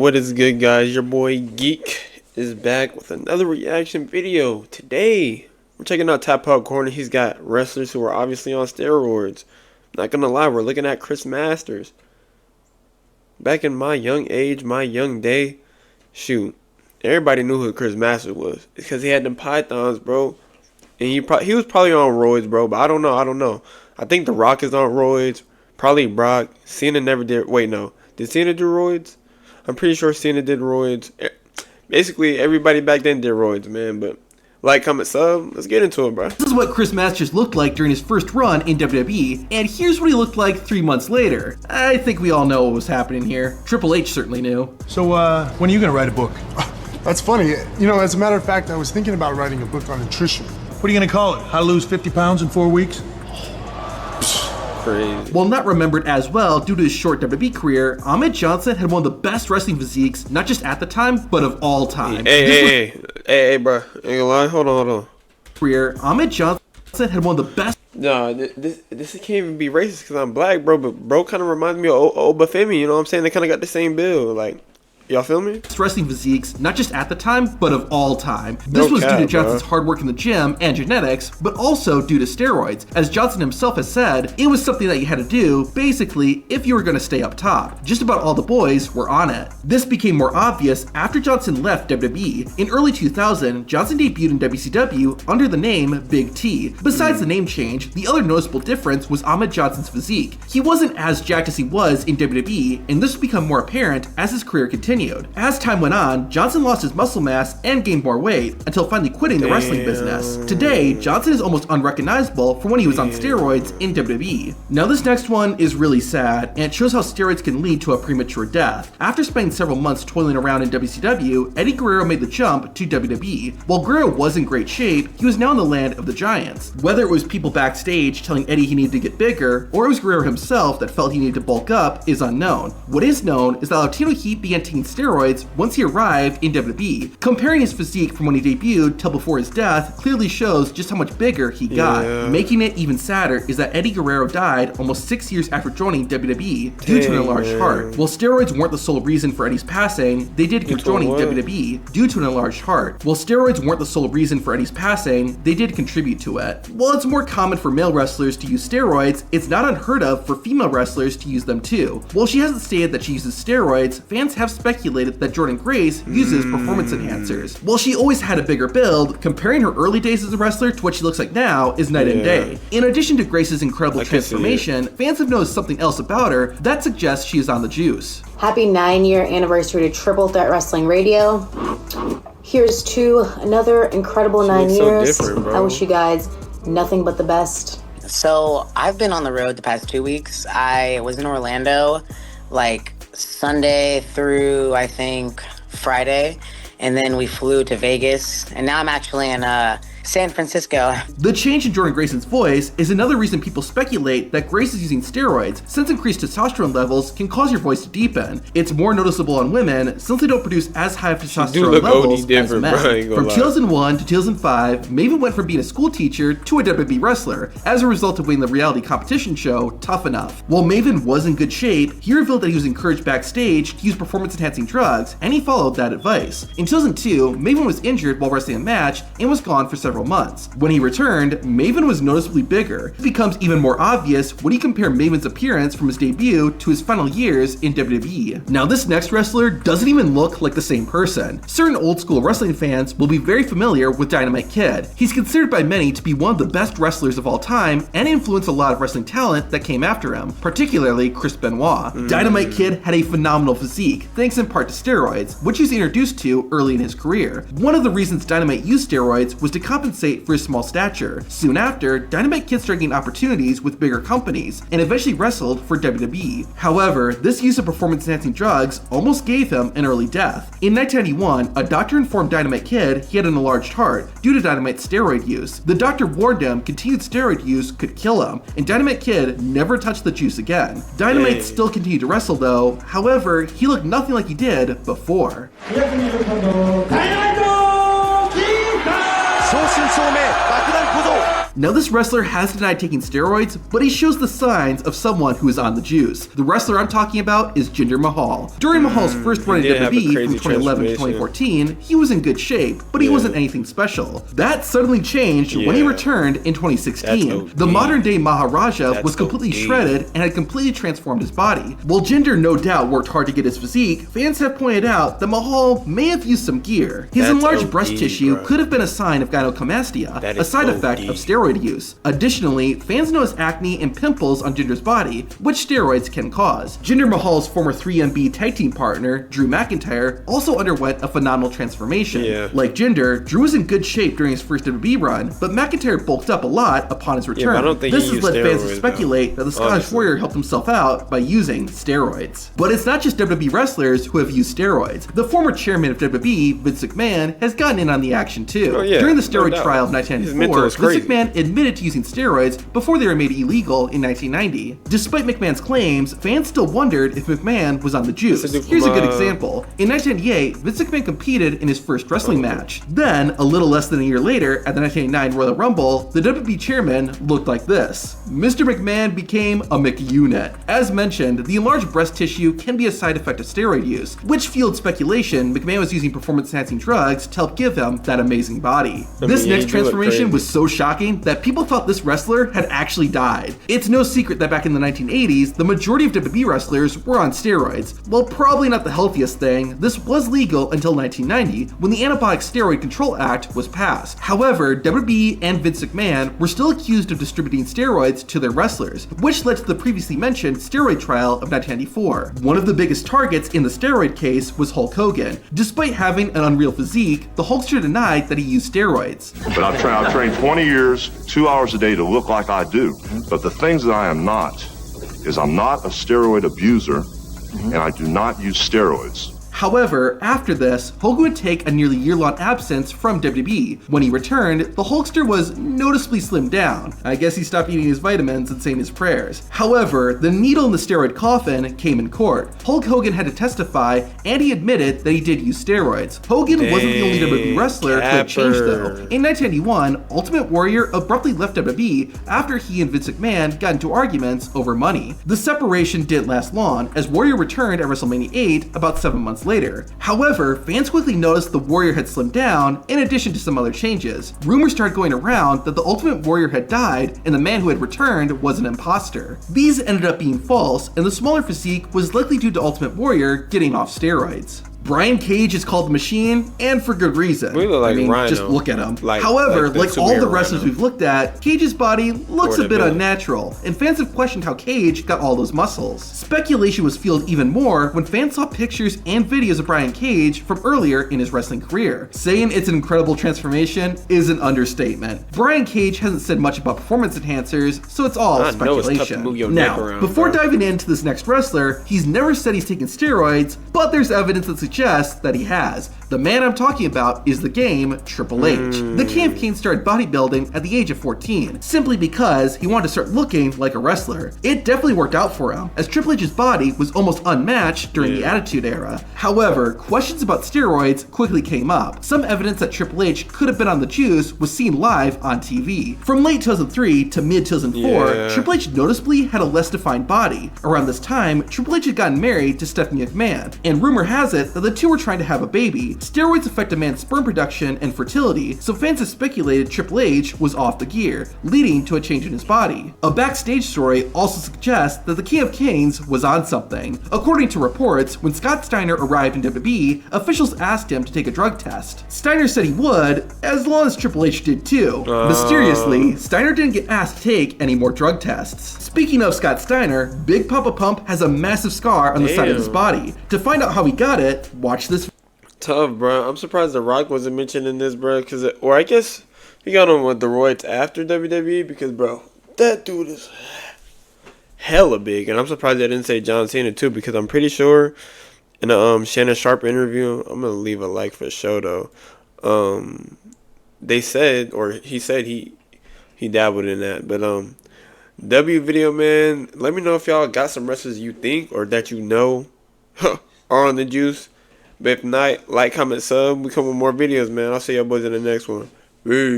What is good, guys? Your boy Geek is back with another reaction video. Today, we're checking out Top Pop Corner. He's got wrestlers who are obviously on steroids. Not gonna lie, we're looking at Chris Masters. Back in my young age, my young day, shoot, everybody knew who Chris Masters was. It's because he had them pythons, bro. And he was probably on roids, bro, but I don't know. I think The Rock is on roids. Probably Brock. Cena never did. Wait, no. Did Cena do roids? I'm pretty sure Cena did roids. Basically, everybody back then did roids, man. But like, comment, sub. Let's get into it, bro. This is what Chris Masters looked like during his first run in WWE, and here's what he looked like 3 months later. I think we all know what was happening here. Triple H certainly knew. So, when are you gonna write a book? That's funny. You know, as a matter of fact, I was thinking about writing a book on nutrition. What are you gonna call it? How to lose 50 pounds in 4 weeks? Crazy. While not remembered as well due to his short WWE career, Ahmed Johnson had one of the best wrestling physiques, not just at the time, but of all time. Hey, bro. Ain't gonna lie. Hold on. Career, Ahmed Johnson had one of the best. No, this can't even be racist because I'm black, bro. But bro kind of reminds me of Obafemi. You know what I'm saying? They kind of got the same build. Like, y'all feel me? Wrestling physiques, not just at the time, but of all time. This was due to Johnson's hard work in the gym and genetics, but also due to steroids. As Johnson himself has said, it was something that you had to do, basically, if you were going to stay up top. Just about all the boys were on it. This became more obvious after Johnson left WWE. In early 2000, Johnson debuted in WCW under the name Big T. Besides the name change, the other noticeable difference was Ahmed Johnson's physique. He wasn't as jacked as he was in WWE, and this would become more apparent as his career continued. As time went on, Johnson lost his muscle mass and gained more weight until finally quitting the wrestling business. Today, Johnson is almost unrecognizable from when he was on steroids in WWE. Now this next one is really sad, and it shows how steroids can lead to a premature death. After spending several months toiling around in WCW, Eddie Guerrero made the jump to WWE. While Guerrero was in great shape, he was now in the land of the giants. Whether it was people backstage telling Eddie he needed to get bigger, or it was Guerrero himself that felt he needed to bulk up, is unknown. What is known is that Latino Heat began taking steroids once he arrived in WWE. Comparing his physique from when he debuted till before his death clearly shows just how much bigger he got. Making it even sadder is that Eddie Guerrero died almost 6 years after joining WWE due to an enlarged heart. While steroids weren't the sole reason for Eddie's passing, they did contribute to it. While it's more common for male wrestlers to use steroids, it's not unheard of for female wrestlers to use them too. While she hasn't stated that she uses steroids, fans have speculated that Jordynne Grace uses performance enhancers. While she always had a bigger build, comparing her early days as a wrestler to what she looks like now is night and day. In addition to Grace's incredible transformation, fans have noticed something else about her that suggests she is on the juice. Happy 9-year anniversary to Triple Threat Wrestling Radio. Here's to another incredible 9 years. I wish you guys nothing but the best. So I've been on the road the past 2 weeks. I was in Orlando like Sunday through, I think, Friday, and then we flew to Vegas, and now I'm actually in San Francisco. The change in Jordynne Grace's voice is another reason people speculate that Grace is using steroids, since increased testosterone levels can cause your voice to deepen. It's more noticeable on women since they don't produce as high of testosterone levels as men. From 2001 to 2005, Maven went from being a school teacher to a WWE wrestler as a result of winning the reality competition show Tough Enough. While Maven was in good shape, he revealed that he was encouraged backstage to use performance-enhancing drugs, and he followed that advice. In 2002, Maven was injured while wrestling a match and was gone for several months. When he returned, Maven was noticeably bigger. It becomes even more obvious when you compare Maven's appearance from his debut to his final years in WWE. Now this next wrestler doesn't even look like the same person. Certain old school wrestling fans will be very familiar with Dynamite Kid. He's considered by many to be one of the best wrestlers of all time and influenced a lot of wrestling talent that came after him, particularly Chris Benoit. Dynamite Kid had a phenomenal physique, thanks in part to steroids, which he was introduced to early in his career. One of the reasons Dynamite used steroids was to compensate for his small stature. Soon after, Dynamite Kid started getting opportunities with bigger companies, and eventually wrestled for WWE. However, this use of performance-enhancing drugs almost gave him an early death. In 1991, a doctor informed Dynamite Kid he had an enlarged heart due to Dynamite's steroid use. The doctor warned him continued steroid use could kill him, and Dynamite Kid never touched the juice again. Dynamite still continued to wrestle though, however, he looked nothing like he did before. Now this wrestler has denied taking steroids, but he shows the signs of someone who is on the juice. The wrestler I'm talking about is Jinder Mahal. During Mahal's first run in WWE from 2011 to 2014, he was in good shape, but he wasn't anything special. That suddenly changed when he returned in 2016. The modern day Maharaja was completely shredded and had completely transformed his body. While Jinder no doubt worked hard to get his physique, fans have pointed out that Mahal may have used some gear. His enlarged breast tissue could have been a sign of gynecomastia, a side effect of steroid use. Additionally, fans notice acne and pimples on Jinder's body, which steroids can cause. Jinder Mahal's former 3MB tag team partner, Drew McIntyre, also underwent a phenomenal transformation. Like Jinder, Drew was in good shape during his first WWE run, but McIntyre bulked up a lot upon his return. This has led fans to speculate that the Scottish Warrior helped himself out by using steroids. But it's not just WWE wrestlers who have used steroids. The former chairman of WWE, Vince McMahon, has gotten in on the action too. During the steroid trial of 1994, Vince McMahon admitted to using steroids before they were made illegal in 1990. Despite McMahon's claims, fans still wondered if McMahon was on the juice. Here's a good example. In 1998, Vince McMahon competed in his first wrestling match. Then, a little less than a year later, at the 1989 Royal Rumble, the WWE chairman looked like this. Mr. McMahon became a McUnit. As mentioned, the enlarged breast tissue can be a side effect of steroid use, which fueled speculation McMahon was using performance-enhancing drugs to help give him that amazing body. This next transformation was so shocking that people thought this wrestler had actually died. It's no secret that back in the 1980s, the majority of WWE wrestlers were on steroids. While probably not the healthiest thing, this was legal until 1990, when the Anabolic Steroid Control Act was passed. However, WWE and Vince McMahon were still accused of distributing steroids to their wrestlers, which led to the previously mentioned steroid trial of 1994. One of the biggest targets in the steroid case was Hulk Hogan. Despite having an unreal physique, the Hulkster denied that he used steroids. But I've trained 20 years, 2 hours a day to look like I do. But the things that I am not is I'm not a steroid abuser, and I do not use steroids. However, after this, Hogan would take a nearly year-long absence from WWE. When he returned, the Hulkster was noticeably slimmed down. I guess he stopped eating his vitamins and saying his prayers. However, the needle in the steroid coffin came in court. Hulk Hogan had to testify, and he admitted that he did use steroids. Hogan wasn't the only WWE wrestler who had changed though. In 1991, Ultimate Warrior abruptly left WWE after he and Vince McMahon got into arguments over money. The separation didn't last long, as Warrior returned at WrestleMania 8 about 7 months later. However, fans quickly noticed the Warrior had slimmed down in addition to some other changes. Rumors started going around that the Ultimate Warrior had died and the man who had returned was an imposter. These ended up being false, and the smaller physique was likely due to Ultimate Warrior getting off steroids. Brian Cage is called the Machine, and for good reason. We look like Rhino. Just look at him. However, like all the wrestlers we've looked at, Cage's body looks a bit unnatural, and fans have questioned how Cage got all those muscles. Speculation was fueled even more when fans saw pictures and videos of Brian Cage from earlier in his wrestling career. Saying it's an incredible transformation is an understatement. Brian Cage hasn't said much about performance enhancers, so it's all speculation. Now, before diving into this next wrestler, he's never said he's taken steroids, but there's evidence that suggests that he has. The man I'm talking about is the game Triple H. The King of Kane started bodybuilding at the age of 14, simply because he wanted to start looking like a wrestler. It definitely worked out for him, as Triple H's body was almost unmatched during the Attitude Era. However, questions about steroids quickly came up. Some evidence that Triple H could have been on the juice was seen live on TV. From late 2003 to mid 2004, Triple H noticeably had a less defined body. Around this time, Triple H had gotten married to Stephanie McMahon, and rumor has it that the two were trying to have a baby. Steroids affect a man's sperm production and fertility, so fans have speculated Triple H was off the gear, leading to a change in his body. A backstage story also suggests that the King of Kings was on something. According to reports, when Scott Steiner arrived in WWE, officials asked him to take a drug test. Steiner said he would, as long as Triple H did too. Mysteriously, Steiner didn't get asked to take any more drug tests. Speaking of Scott Steiner, Big Papa Pump has a massive scar on the side of his body. To find out how he got it, watch this. Tough, bro. I'm surprised The Rock wasn't mentioned in this, bro. Or I guess he got on with the roids after WWE because, bro, that dude is hella big. And I'm surprised they didn't say John Cena too, because I'm pretty sure in a Shannon Sharp interview, I'm gonna leave a like for the show though. They said, or he said he dabbled in that, but W Video Man, let me know if y'all got some wrestlers you think or that you know are on the juice. But if not, like, comment, sub. We come with more videos, man. I'll see y'all boys in the next one. Peace.